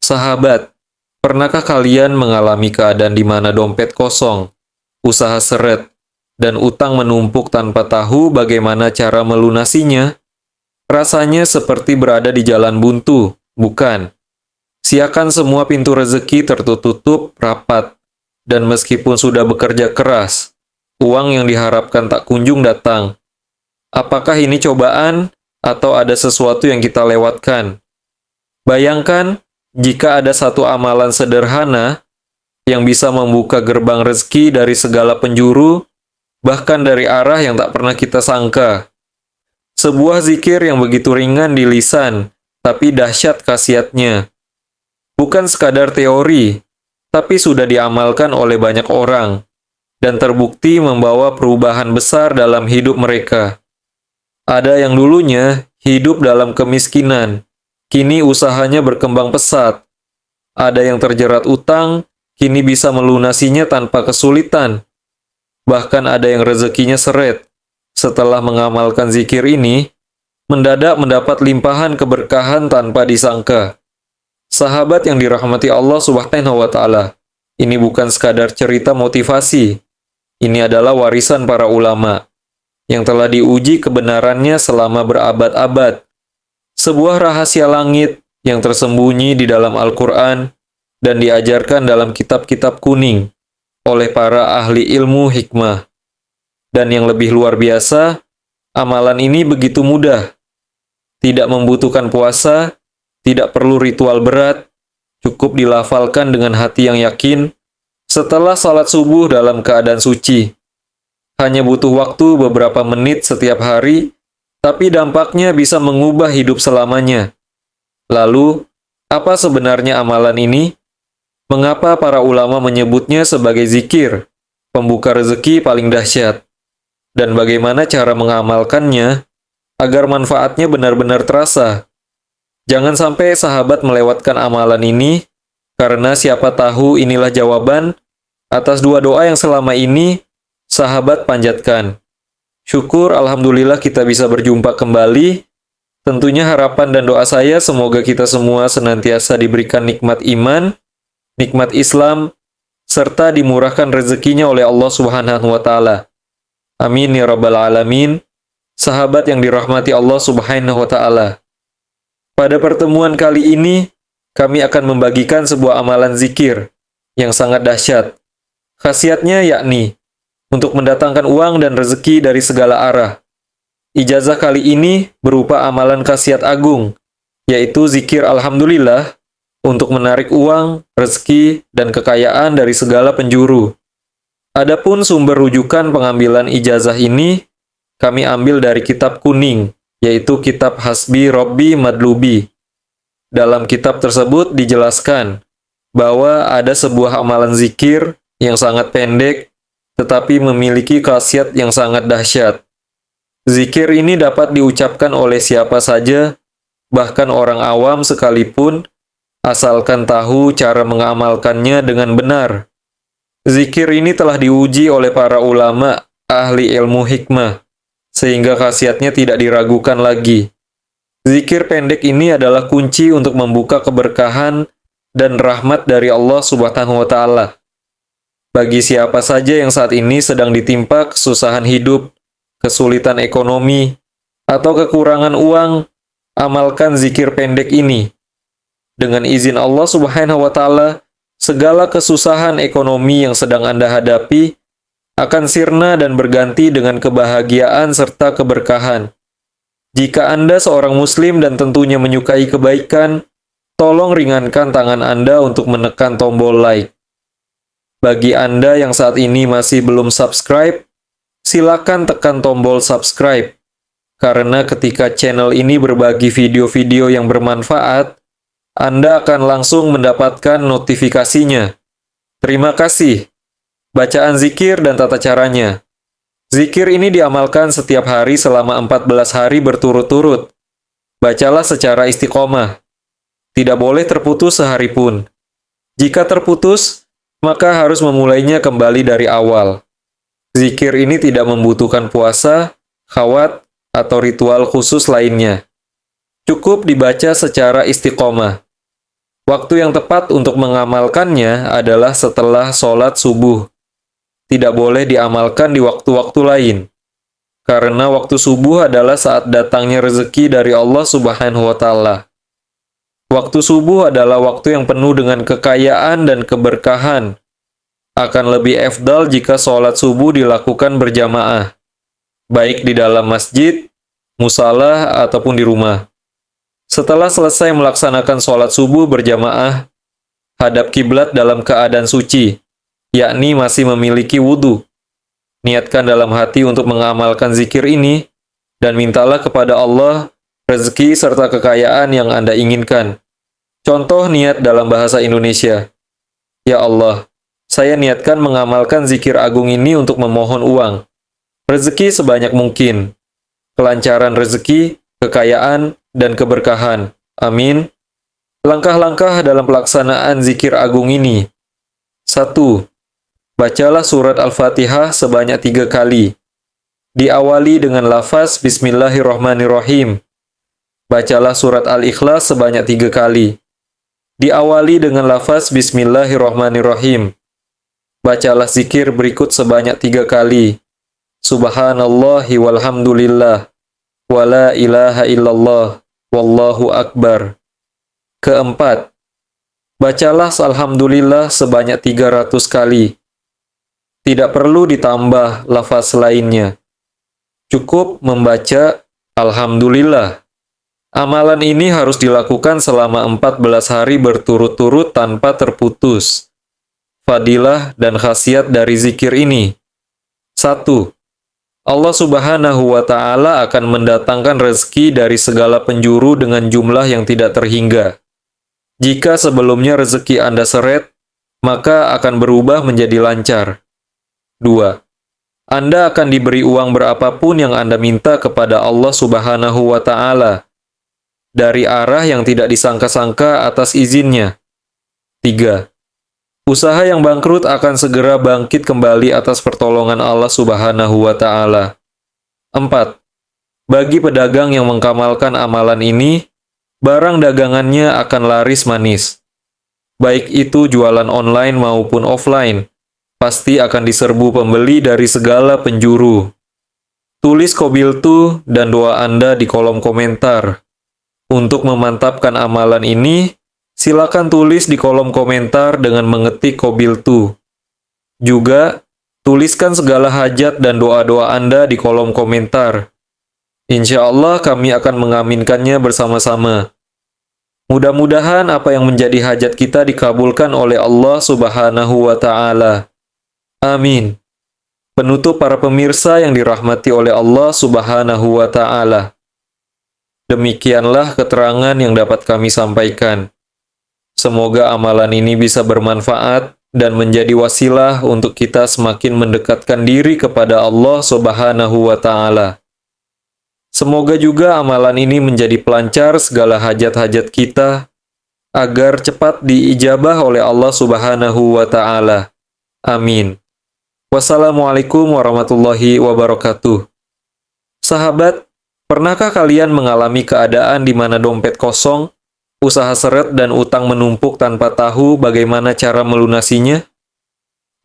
Sahabat, pernahkah kalian mengalami keadaan di mana dompet kosong, usaha seret, dan utang menumpuk tanpa tahu bagaimana cara melunasinya? Rasanya seperti berada di jalan buntu, bukan? Siakan semua pintu rezeki tertutup rapat, dan meskipun sudah bekerja keras, uang yang diharapkan tak kunjung datang. Apakah ini cobaan atau ada sesuatu yang kita lewatkan? Bayangkan jika ada satu amalan sederhana yang bisa membuka gerbang rezeki dari segala penjuru, bahkan dari arah yang tak pernah kita sangka. Sebuah zikir yang begitu ringan di lisan, tapi dahsyat khasiatnya. Bukan sekadar teori, tapi sudah diamalkan oleh banyak orang, dan terbukti membawa perubahan besar dalam hidup mereka. Ada yang dulunya hidup dalam kemiskinan, kini usahanya berkembang pesat. Ada yang terjerat utang, kini bisa melunasinya tanpa kesulitan. Bahkan ada yang rezekinya seret. Setelah mengamalkan zikir ini, mendadak mendapat limpahan keberkahan tanpa disangka. Sahabat yang dirahmati Allah Subhanahu wa Ta'ala, ini bukan sekadar cerita motivasi. Ini adalah warisan para ulama yang telah diuji kebenarannya selama berabad-abad. Sebuah rahasia langit yang tersembunyi di dalam Al-Quran dan diajarkan dalam kitab-kitab kuning oleh para ahli ilmu hikmah. Dan yang lebih luar biasa, amalan ini begitu mudah. Tidak membutuhkan puasa, tidak perlu ritual berat, cukup dilafalkan dengan hati yang yakin setelah salat subuh dalam keadaan suci. Hanya butuh waktu beberapa menit setiap hari, tapi dampaknya bisa mengubah hidup selamanya. Lalu, apa sebenarnya amalan ini? Mengapa para ulama menyebutnya sebagai zikir, pembuka rezeki paling dahsyat? Dan bagaimana cara mengamalkannya agar manfaatnya benar-benar terasa? Jangan sampai sahabat melewatkan amalan ini, karena siapa tahu inilah jawaban atas dua doa yang selama ini sahabat panjatkan. Syukur alhamdulillah kita bisa berjumpa kembali. Tentunya harapan dan doa saya semoga kita semua senantiasa diberikan nikmat iman, nikmat Islam, serta dimurahkan rezekinya oleh Allah Subhanahu wa Ta'ala. Amin ya rabbal alamin. Sahabat yang dirahmati Allah Subhanahu wa Ta'ala, pada pertemuan kali ini kami akan membagikan sebuah amalan zikir yang sangat dahsyat. Khasiatnya yakni untuk mendatangkan uang dan rezeki dari segala arah. Ijazah kali ini berupa amalan khasiat agung, yaitu zikir alhamdulillah untuk menarik uang, rezeki, dan kekayaan dari segala penjuru. Adapun sumber rujukan pengambilan ijazah ini, kami ambil dari kitab kuning, yaitu kitab Hasbi Robbi Madlubi. Dalam kitab tersebut dijelaskan bahwa ada sebuah amalan zikir yang sangat pendek, tetapi memiliki khasiat yang sangat dahsyat. Zikir ini dapat diucapkan oleh siapa saja, bahkan orang awam sekalipun, asalkan tahu cara mengamalkannya dengan benar. Zikir ini telah diuji oleh para ulama, ahli ilmu hikmah, sehingga khasiatnya tidak diragukan lagi. Zikir pendek ini adalah kunci untuk membuka keberkahan dan rahmat dari Allah Subhanahu wa Ta'ala. Bagi siapa saja yang saat ini sedang ditimpa kesusahan hidup, kesulitan ekonomi, atau kekurangan uang, amalkan zikir pendek ini. Dengan izin Allah Subhanahu wa Ta'ala, segala kesusahan ekonomi yang sedang Anda hadapi akan sirna dan berganti dengan kebahagiaan serta keberkahan. Jika Anda seorang Muslim dan tentunya menyukai kebaikan, tolong ringankan tangan Anda untuk menekan tombol like. Bagi Anda yang saat ini masih belum subscribe, silakan tekan tombol subscribe. Karena ketika channel ini berbagi video-video yang bermanfaat, Anda akan langsung mendapatkan notifikasinya. Terima kasih. Bacaan zikir dan tata caranya. Zikir ini diamalkan setiap hari selama 14 hari berturut-turut. Bacalah secara istiqomah. Tidak boleh terputus sehari pun. Jika terputus, maka harus memulainya kembali dari awal. Zikir ini tidak membutuhkan puasa, khawat, atau ritual khusus lainnya. Cukup dibaca secara istiqomah. Waktu yang tepat untuk mengamalkannya adalah setelah sholat subuh. Tidak boleh diamalkan di waktu-waktu lain. Karena waktu subuh adalah saat datangnya rezeki dari Allah Subhanahu wa Ta'ala. Waktu subuh adalah waktu yang penuh dengan kekayaan dan keberkahan. Akan lebih efdal jika sholat subuh dilakukan berjamaah, baik di dalam masjid, musalah, ataupun di rumah. Setelah selesai melaksanakan sholat subuh berjamaah, hadap kiblat dalam keadaan suci, yakni masih memiliki wudhu. Niatkan dalam hati untuk mengamalkan zikir ini, dan mintalah kepada Allah rezeki serta kekayaan yang Anda inginkan. Contoh niat dalam bahasa Indonesia. Ya Allah, saya niatkan mengamalkan zikir agung ini untuk memohon uang, rezeki sebanyak mungkin, kelancaran rezeki, kekayaan, dan keberkahan. Amin. Langkah-langkah dalam pelaksanaan zikir agung ini. 1. Bacalah surat Al-Fatihah sebanyak 3 kali. Diawali dengan lafaz Bismillahirrahmanirrahim. Bacalah surat Al-Ikhlas sebanyak 3 kali. Diawali dengan lafaz Bismillahirrahmanirrahim. Bacalah zikir berikut sebanyak 3 kali. Subhanallahi walhamdulillah. Wala ilaha illallah. Wallahu akbar. Keempat, bacalah Alhamdulillah sebanyak 300 kali. Tidak perlu ditambah lafaz lainnya. Cukup membaca Alhamdulillah. Amalan ini harus dilakukan selama 14 hari berturut-turut tanpa terputus. Fadilah dan khasiat dari zikir ini. 1. Allah Subhanahu wa Ta'ala akan mendatangkan rezeki dari segala penjuru dengan jumlah yang tidak terhingga. Jika sebelumnya rezeki Anda seret, maka akan berubah menjadi lancar. 2. Anda akan diberi uang berapapun yang Anda minta kepada Allah Subhanahu wa Ta'ala, dari arah yang tidak disangka-sangka atas izinnya. 3. Usaha yang bangkrut akan segera bangkit kembali atas pertolongan Allah Subhanahu wa Ta'ala. 4. Bagi pedagang yang mengamalkan amalan ini, barang dagangannya akan laris manis. Baik itu jualan online maupun offline, pasti akan diserbu pembeli dari segala penjuru. Tulis qabiltu dan doa Anda di kolom komentar. Untuk memantapkan amalan ini, silakan tulis di kolom komentar dengan mengetik qabiltu. Juga, tuliskan segala hajat dan doa-doa Anda di kolom komentar. Insya Allah kami akan mengaminkannya bersama-sama. Mudah-mudahan apa yang menjadi hajat kita dikabulkan oleh Allah Subhanahu wa Ta'ala. Amin. Penutup para pemirsa yang dirahmati oleh Allah Subhanahu wa Ta'ala. Demikianlah keterangan yang dapat kami sampaikan. Semoga amalan ini bisa bermanfaat dan menjadi wasilah untuk kita semakin mendekatkan diri kepada Allah Subhanahu wa Ta'ala. Semoga juga amalan ini menjadi pelancar segala hajat-hajat kita, agar cepat diijabah oleh Allah Subhanahu wa Ta'ala. Amin. Wassalamualaikum warahmatullahi wabarakatuh. Sahabat, pernahkah kalian mengalami keadaan di mana dompet kosong, usaha seret dan utang menumpuk tanpa tahu bagaimana cara melunasinya?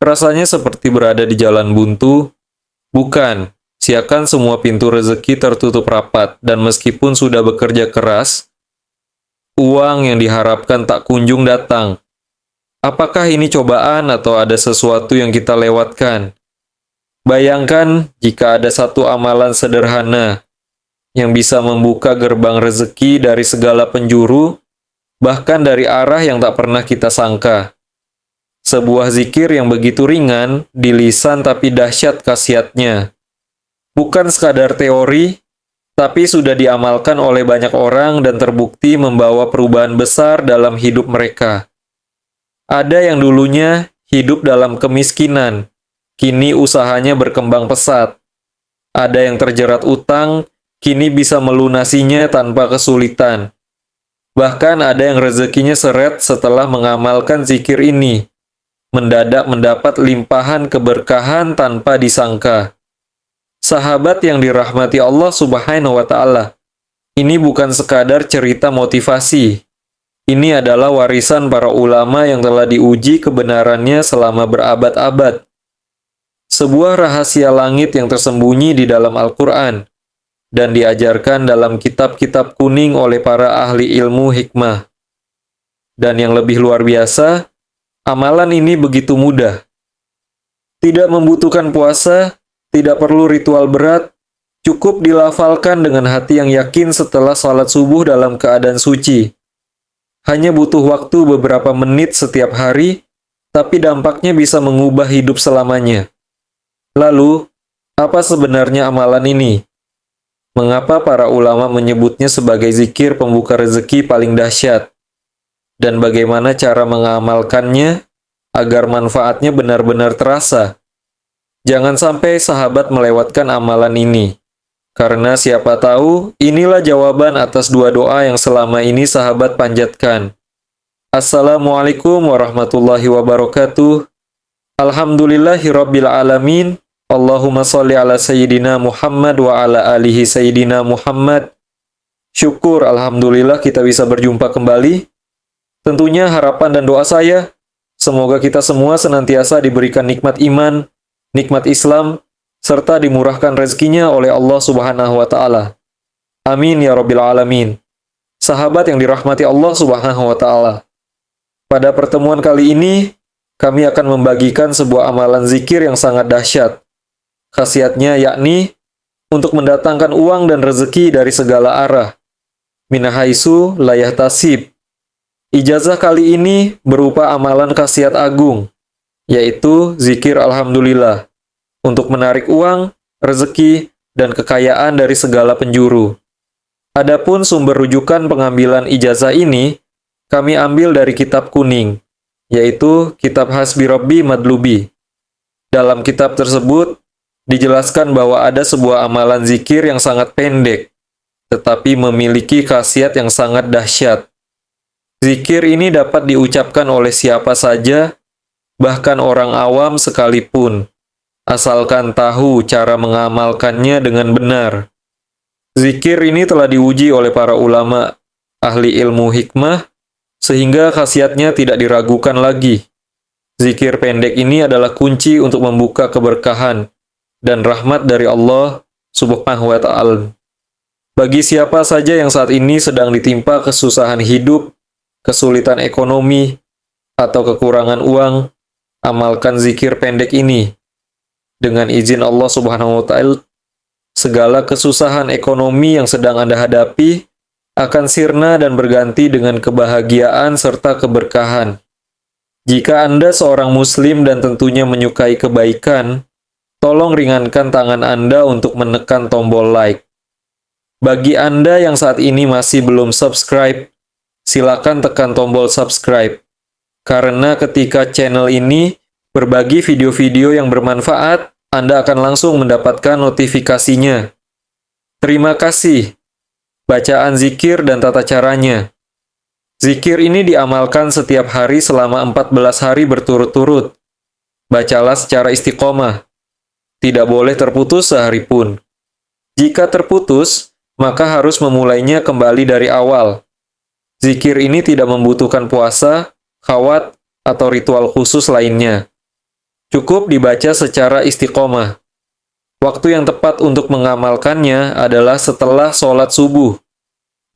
Rasanya seperti berada di jalan buntu. Bukan, siakan semua pintu rezeki tertutup rapat, dan meskipun sudah bekerja keras, uang yang diharapkan tak kunjung datang. Apakah ini cobaan atau ada sesuatu yang kita lewatkan? Bayangkan jika ada satu amalan sederhana yang bisa membuka gerbang rezeki dari segala penjuru, bahkan dari arah yang tak pernah kita sangka. Sebuah zikir yang begitu ringan di lisan tapi dahsyat khasiatnya. Bukan sekadar teori, tapi sudah diamalkan oleh banyak orang dan terbukti membawa perubahan besar dalam hidup mereka. Ada yang dulunya hidup dalam kemiskinan, kini usahanya berkembang pesat. Ada yang terjerat utang, kini bisa melunasinya tanpa kesulitan. Bahkan ada yang rezekinya seret setelah mengamalkan zikir ini. Mendadak mendapat limpahan keberkahan tanpa disangka. Sahabat yang dirahmati Allah Subhanahu wa Ta'ala, ini bukan sekadar cerita motivasi. Ini adalah warisan para ulama yang telah diuji kebenarannya selama berabad-abad. Sebuah rahasia langit yang tersembunyi di dalam Al-Quran dan diajarkan dalam kitab-kitab kuning oleh para ahli ilmu hikmah. Dan yang lebih luar biasa, amalan ini begitu mudah. Tidak membutuhkan puasa, tidak perlu ritual berat, cukup dilafalkan dengan hati yang yakin setelah salat subuh dalam keadaan suci. Hanya butuh waktu beberapa menit setiap hari, tapi dampaknya bisa mengubah hidup selamanya. Lalu, apa sebenarnya amalan ini? Mengapa para ulama menyebutnya sebagai zikir pembuka rezeki paling dahsyat? Dan bagaimana cara mengamalkannya agar manfaatnya benar-benar terasa? Jangan sampai sahabat melewatkan amalan ini. Karena siapa tahu, inilah jawaban atas dua doa yang selama ini sahabat panjatkan. Assalamualaikum warahmatullahi wabarakatuh. Alhamdulillahirabbil alamin. Allahumma sholli ala sayyidina Muhammad wa ala alihi sayyidina Muhammad. Syukur alhamdulillah kita bisa berjumpa kembali. Tentunya harapan dan doa saya, semoga kita semua senantiasa diberikan nikmat iman, nikmat Islam, serta dimurahkan rezekinya oleh Allah Subhanahu wa Ta'ala. Amin ya Rabbil Alamin. Sahabat yang dirahmati Allah Subhanahu wa Ta'ala. Pada pertemuan kali ini, kami akan membagikan sebuah amalan zikir yang sangat dahsyat. Khasiatnya yakni untuk mendatangkan uang dan rezeki dari segala arah. Minahaisu layah tasib. Ijazah kali ini berupa amalan khasiat agung, yaitu zikir alhamdulillah, untuk menarik uang, rezeki, dan kekayaan dari segala penjuru. Adapun sumber rujukan pengambilan ijazah ini, kami ambil dari kitab kuning, yaitu kitab Hasbi Rabbi Madlubi. Dalam kitab tersebut, dijelaskan bahwa ada sebuah amalan zikir yang sangat pendek, tetapi memiliki khasiat yang sangat dahsyat. Zikir ini dapat diucapkan oleh siapa saja, bahkan orang awam sekalipun, asalkan tahu cara mengamalkannya dengan benar. Zikir ini telah diuji oleh para ulama, ahli ilmu hikmah, sehingga khasiatnya tidak diragukan lagi. Zikir pendek ini adalah kunci untuk membuka keberkahan dan rahmat dari Allah Subhanahu wa Ta'ala. Bagi siapa saja yang saat ini sedang ditimpa kesusahan hidup, kesulitan ekonomi, atau kekurangan uang, amalkan zikir pendek ini. Dengan izin Allah Subhanahu wa Ta'ala, segala kesusahan ekonomi yang sedang Anda hadapi akan sirna dan berganti dengan kebahagiaan serta keberkahan. Jika Anda seorang Muslim dan tentunya menyukai kebaikan, tolong ringankan tangan Anda untuk menekan tombol like. Bagi Anda yang saat ini masih belum subscribe, silakan tekan tombol subscribe. Karena ketika channel ini berbagi video-video yang bermanfaat, Anda akan langsung mendapatkan notifikasinya. Terima kasih. Bacaan zikir dan tata caranya. Zikir ini diamalkan setiap hari selama 14 hari berturut-turut. Bacalah secara istiqomah. Tidak boleh terputus sehari pun. Jika terputus, maka harus memulainya kembali dari awal. Zikir ini tidak membutuhkan puasa, khawat, atau ritual khusus lainnya. Cukup dibaca secara istiqomah. Waktu yang tepat untuk mengamalkannya adalah setelah sholat subuh.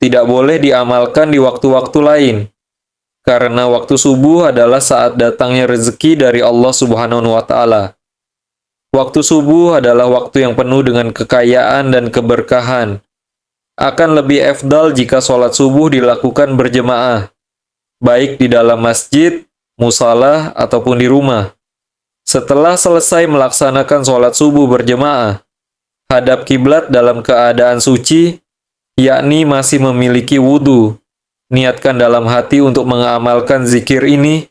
Tidak boleh diamalkan di waktu-waktu lain. Karena waktu subuh adalah saat datangnya rezeki dari Allah Subhanahu wa Ta'ala. Waktu subuh adalah waktu yang penuh dengan kekayaan dan keberkahan. Akan lebih efdal jika sholat subuh dilakukan berjemaah, baik di dalam masjid, musalah, ataupun di rumah. Setelah selesai melaksanakan sholat subuh berjemaah, hadap kiblat dalam keadaan suci, yakni masih memiliki wudhu. Niatkan dalam hati untuk mengamalkan zikir ini,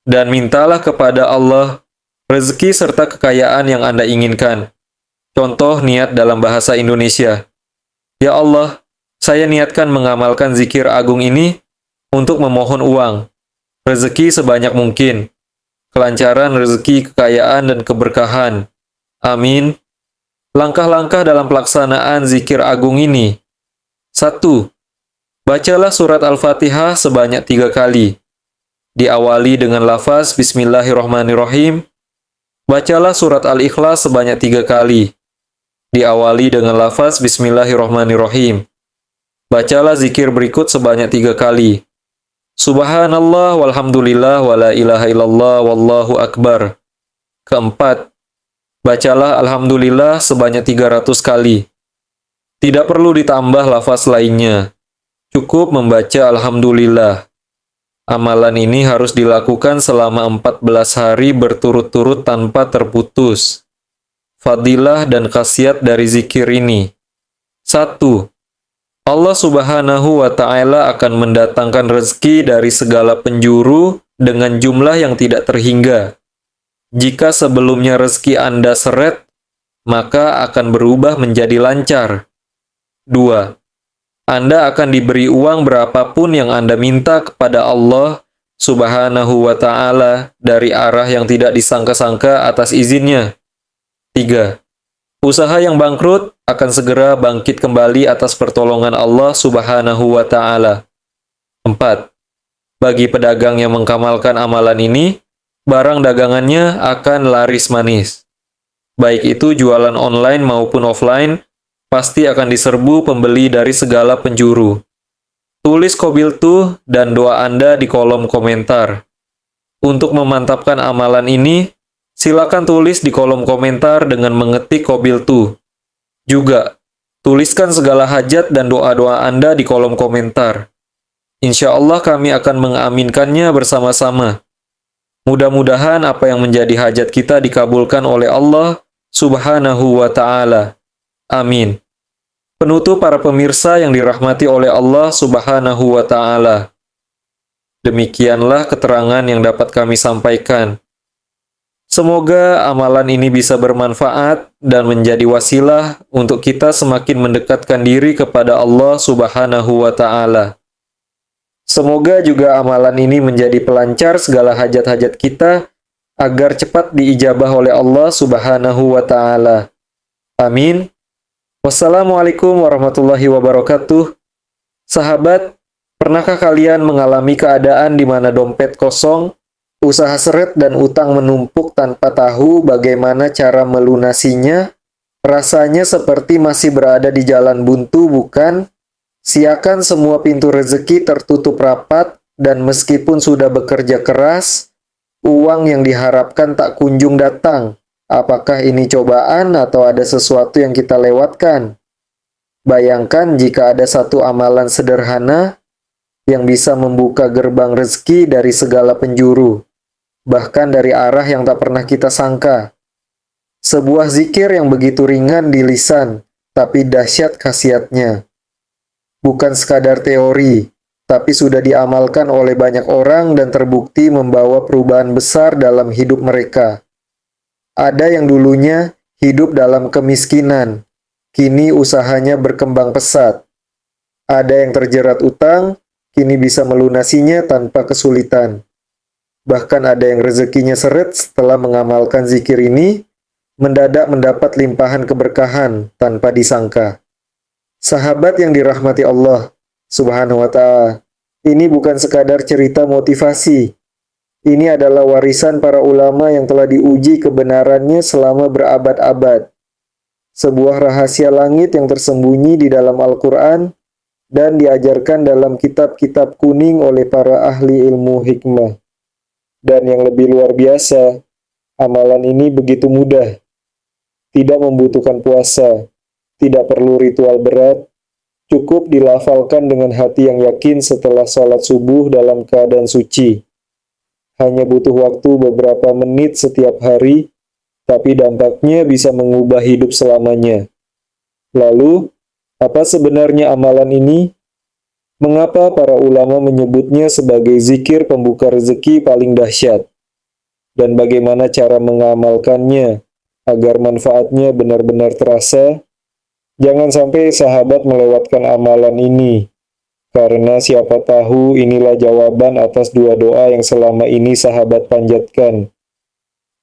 dan mintalah kepada Allah rezeki serta kekayaan yang Anda inginkan. Contoh niat dalam bahasa Indonesia. Ya Allah, saya niatkan mengamalkan zikir agung ini untuk memohon uang, rezeki sebanyak mungkin, kelancaran rezeki, kekayaan, dan keberkahan. Amin. Langkah-langkah dalam pelaksanaan zikir agung ini. 1. Bacalah surat Al-Fatihah sebanyak 3 kali. Diawali dengan lafaz Bismillahirrahmanirrahim. Bacalah surat Al-Ikhlas sebanyak 3 kali. Diawali dengan lafaz Bismillahirrahmanirrahim. Bacalah zikir berikut sebanyak 3 kali. Subhanallah walhamdulillah wala ilaha illallah wallahu akbar. Keempat, bacalah Alhamdulillah sebanyak 300 kali. Tidak perlu ditambah lafaz lainnya. Cukup membaca Alhamdulillah. Amalan ini harus dilakukan selama 14 hari berturut-turut tanpa terputus. Fadilah dan khasiat dari zikir ini. 1. Allah Subhanahu wa Ta'ala akan mendatangkan rezeki dari segala penjuru dengan jumlah yang tidak terhingga. Jika sebelumnya rezeki Anda seret, maka akan berubah menjadi lancar. 2. Anda akan diberi uang berapapun yang Anda minta kepada Allah Subhanahu wa Ta'ala dari arah yang tidak disangka-sangka atas izinnya. 3. Usaha yang bangkrut akan segera bangkit kembali atas pertolongan Allah Subhanahu wa Ta'ala. 4. Bagi pedagang yang mengamalkan amalan ini, barang dagangannya akan laris manis. Baik itu jualan online maupun offline, pasti akan diserbu pembeli dari segala penjuru. Tulis qabiltu dan doa Anda di kolom komentar. Untuk memantapkan amalan ini, silakan tulis di kolom komentar dengan mengetik qabiltu. Juga, tuliskan segala hajat dan doa-doa Anda di kolom komentar. Insya Allah kami akan mengaminkannya bersama-sama. Mudah-mudahan apa yang menjadi hajat kita dikabulkan oleh Allah Subhanahu wa Ta'ala. Amin. Penutup para pemirsa yang dirahmati oleh Allah Subhanahu wa Ta'ala. Demikianlah keterangan yang dapat kami sampaikan. Semoga amalan ini bisa bermanfaat dan menjadi wasilah untuk kita semakin mendekatkan diri kepada Allah Subhanahu wa Ta'ala. Semoga juga amalan ini menjadi pelancar segala hajat-hajat kita agar cepat diijabah oleh Allah Subhanahu wa Ta'ala. Amin. Wassalamualaikum warahmatullahi wabarakatuh. Sahabat, pernahkah kalian mengalami keadaan di mana dompet kosong, usaha seret dan utang menumpuk tanpa tahu bagaimana cara melunasinya? Rasanya seperti masih berada di jalan buntu, bukan? Siakan semua pintu rezeki tertutup rapat, dan meskipun sudah bekerja keras, uang yang diharapkan tak kunjung datang. Apakah ini cobaan atau ada sesuatu yang kita lewatkan? Bayangkan jika ada satu amalan sederhana yang bisa membuka gerbang rezeki dari segala penjuru, bahkan dari arah yang tak pernah kita sangka. Sebuah zikir yang begitu ringan di lisan, tapi dahsyat khasiatnya. Bukan sekadar teori, tapi sudah diamalkan oleh banyak orang dan terbukti membawa perubahan besar dalam hidup mereka. Ada yang dulunya hidup dalam kemiskinan, kini usahanya berkembang pesat. Ada yang terjerat utang, kini bisa melunasinya tanpa kesulitan. Bahkan ada yang rezekinya seret setelah mengamalkan zikir ini, mendadak mendapat limpahan keberkahan tanpa disangka. Sahabat yang dirahmati Allah Subhanahu wa Ta'ala, ini bukan sekadar cerita motivasi. Ini adalah warisan para ulama yang telah diuji kebenarannya selama berabad-abad. Sebuah rahasia langit yang tersembunyi di dalam Al-Quran dan diajarkan dalam kitab-kitab kuning oleh para ahli ilmu hikmah. Dan yang lebih luar biasa, amalan ini begitu mudah. Tidak membutuhkan puasa, tidak perlu ritual berat, cukup dilafalkan dengan hati yang yakin setelah sholat subuh dalam keadaan suci. Hanya butuh waktu beberapa menit setiap hari, tapi dampaknya bisa mengubah hidup selamanya. Lalu, apa sebenarnya amalan ini? Mengapa para ulama menyebutnya sebagai zikir pembuka rezeki paling dahsyat? Dan bagaimana cara mengamalkannya agar manfaatnya benar-benar terasa? Jangan sampai sahabat melewatkan amalan ini, karena siapa tahu inilah jawaban atas dua doa yang selama ini sahabat panjatkan.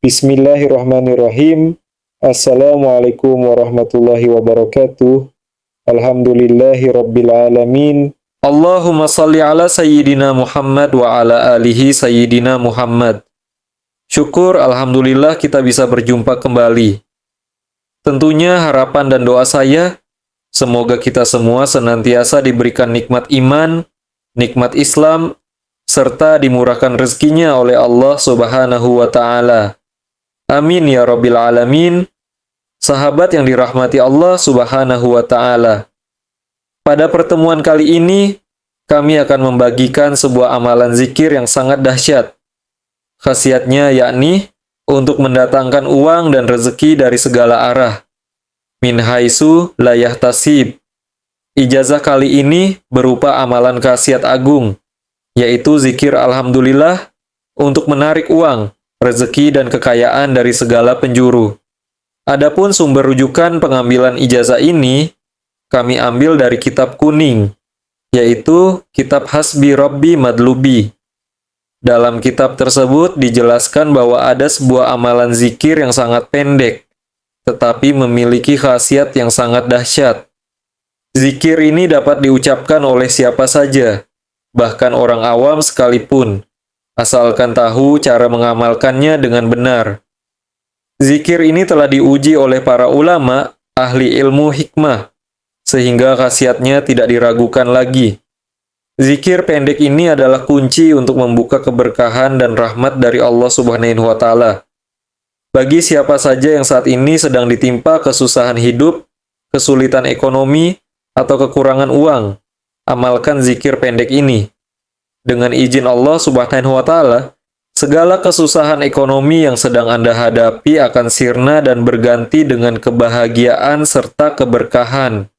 Bismillahirrahmanirrahim. Assalamualaikum warahmatullahi wabarakatuh. Alhamdulillahi rabbil alamin. Allahumma salli ala Sayyidina Muhammad wa ala alihi Sayyidina Muhammad. Syukur, alhamdulillah kita bisa berjumpa kembali. Tentunya harapan dan doa saya, semoga kita semua senantiasa diberikan nikmat iman, nikmat Islam, serta dimurahkan rezekinya oleh Allah Subhanahu wa Ta'ala. Amin ya Rabbil Alamin. Sahabat yang dirahmati Allah Subhanahu wa Ta'ala. Pada pertemuan kali ini, kami akan membagikan sebuah amalan zikir yang sangat dahsyat. Khasiatnya yakni untuk mendatangkan uang dan rezeki dari segala arah. Min haitsu la yahtasib. Ijazah kali ini berupa amalan khasiat agung, yaitu zikir alhamdulillah untuk menarik uang, rezeki dan kekayaan dari segala penjuru. Adapun sumber rujukan pengambilan ijazah ini, kami ambil dari kitab kuning, yaitu kitab Hasbi Rabbi Madlubi. Dalam kitab tersebut dijelaskan bahwa ada sebuah amalan zikir yang sangat pendek, tetapi memiliki khasiat yang sangat dahsyat. Zikir ini dapat diucapkan oleh siapa saja, bahkan orang awam sekalipun, asalkan tahu cara mengamalkannya dengan benar. Zikir ini telah diuji oleh para ulama, ahli ilmu hikmah, sehingga khasiatnya tidak diragukan lagi. Zikir pendek ini adalah kunci untuk membuka keberkahan dan rahmat dari Allah Subhanahu wa Ta'ala. Bagi siapa saja yang saat ini sedang ditimpa kesusahan hidup, kesulitan ekonomi, atau kekurangan uang, amalkan zikir pendek ini. Dengan izin Allah Subhanahu wa Ta'ala, segala kesusahan ekonomi yang sedang Anda hadapi akan sirna dan berganti dengan kebahagiaan serta keberkahan.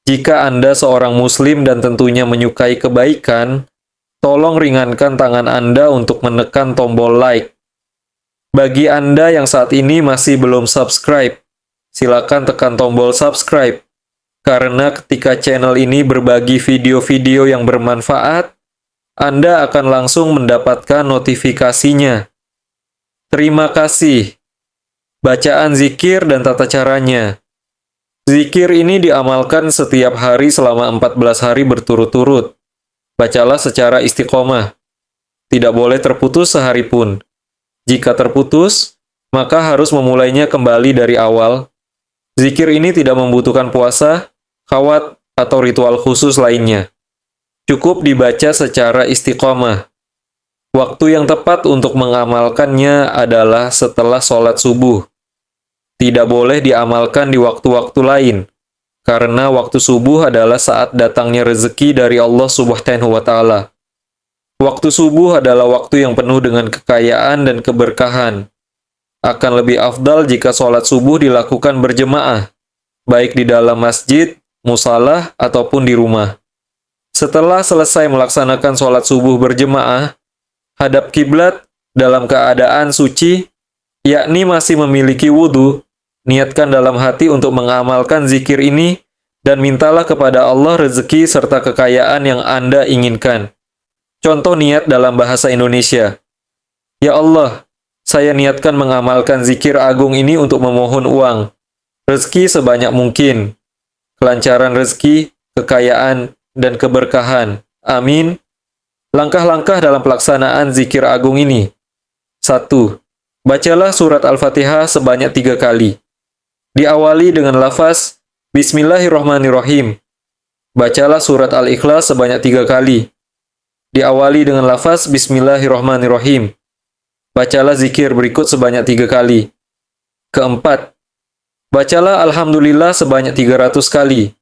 Jika Anda seorang Muslim dan tentunya menyukai kebaikan, tolong ringankan tangan Anda untuk menekan tombol like. Bagi Anda yang saat ini masih belum subscribe, silakan tekan tombol subscribe, karena ketika channel ini berbagi video-video yang bermanfaat, Anda akan langsung mendapatkan notifikasinya. Terima kasih. Bacaan zikir dan tata caranya. Zikir ini diamalkan setiap hari selama 14 hari berturut-turut. Bacalah secara istiqomah. Tidak boleh terputus sehari pun. Jika terputus, maka harus memulainya kembali dari awal. Zikir ini tidak membutuhkan puasa, khawat, atau ritual khusus lainnya. Cukup dibaca secara istiqomah. Waktu yang tepat untuk mengamalkannya adalah setelah sholat subuh. Tidak boleh diamalkan di waktu-waktu lain, karena waktu subuh adalah saat datangnya rezeki dari Allah Subhanahu wa Ta'ala. Waktu subuh adalah waktu yang penuh dengan kekayaan dan keberkahan. Akan lebih afdal jika sholat subuh dilakukan berjemaah, baik di dalam masjid, musalah, ataupun di rumah. Setelah selesai melaksanakan sholat subuh berjemaah, hadap kiblat dalam keadaan suci, yakni masih memiliki wudhu, niatkan dalam hati untuk mengamalkan zikir ini dan mintalah kepada Allah rezeki serta kekayaan yang Anda inginkan. Contoh niat dalam bahasa Indonesia. Ya Allah, saya niatkan mengamalkan zikir agung ini untuk memohon uang, rezeki sebanyak mungkin, kelancaran rezeki, kekayaan, dan keberkahan. Amin. Langkah-langkah dalam pelaksanaan zikir agung ini. 1. Bacalah surat Al-Fatihah sebanyak 3 kali. Diawali dengan lafaz Bismillahirrahmanirrahim. Bacalah surat Al-Ikhlas sebanyak 3 kali. Diawali dengan lafaz Bismillahirrahmanirrahim. Bacalah zikir berikut sebanyak 3 kali. Keempat, bacalah Alhamdulillah sebanyak 300 kali.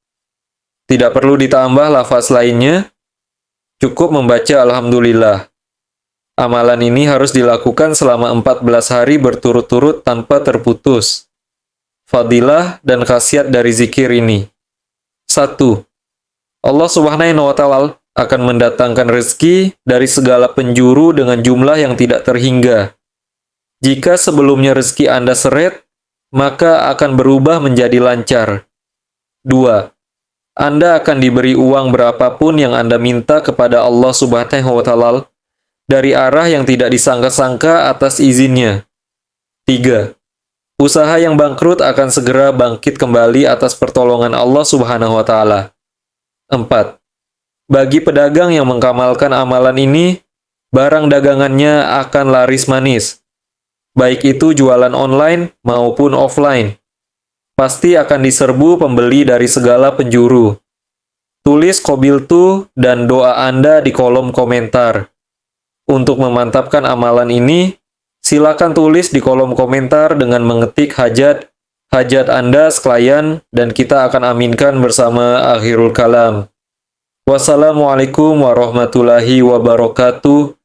Tidak perlu ditambah lafaz lainnya, cukup membaca Alhamdulillah. Amalan ini harus dilakukan selama 14 hari berturut-turut tanpa terputus. Fadilah dan khasiat dari zikir ini. 1. Allah Subhanahu wa Ta'ala akan mendatangkan rezeki dari segala penjuru dengan jumlah yang tidak terhingga. Jika sebelumnya rezeki Anda seret, maka akan berubah menjadi lancar. 2. Anda akan diberi uang berapapun yang Anda minta kepada Allah Subhanahu wa Ta'ala dari arah yang tidak disangka-sangka atas izinnya. 3. Usaha yang bangkrut akan segera bangkit kembali atas pertolongan Allah Subhanahu wa Ta'ala. 4. Bagi pedagang yang mengamalkan amalan ini, barang dagangannya akan laris manis. Baik itu jualan online maupun offline. Pasti akan diserbu pembeli dari segala penjuru. Tulis qabiltu dan doa Anda di kolom komentar. Untuk memantapkan amalan ini, silakan tulis di kolom komentar dengan mengetik hajat Anda sekalian dan kita akan aminkan bersama akhirul kalam. Wassalamualaikum warahmatullahi wabarakatuh.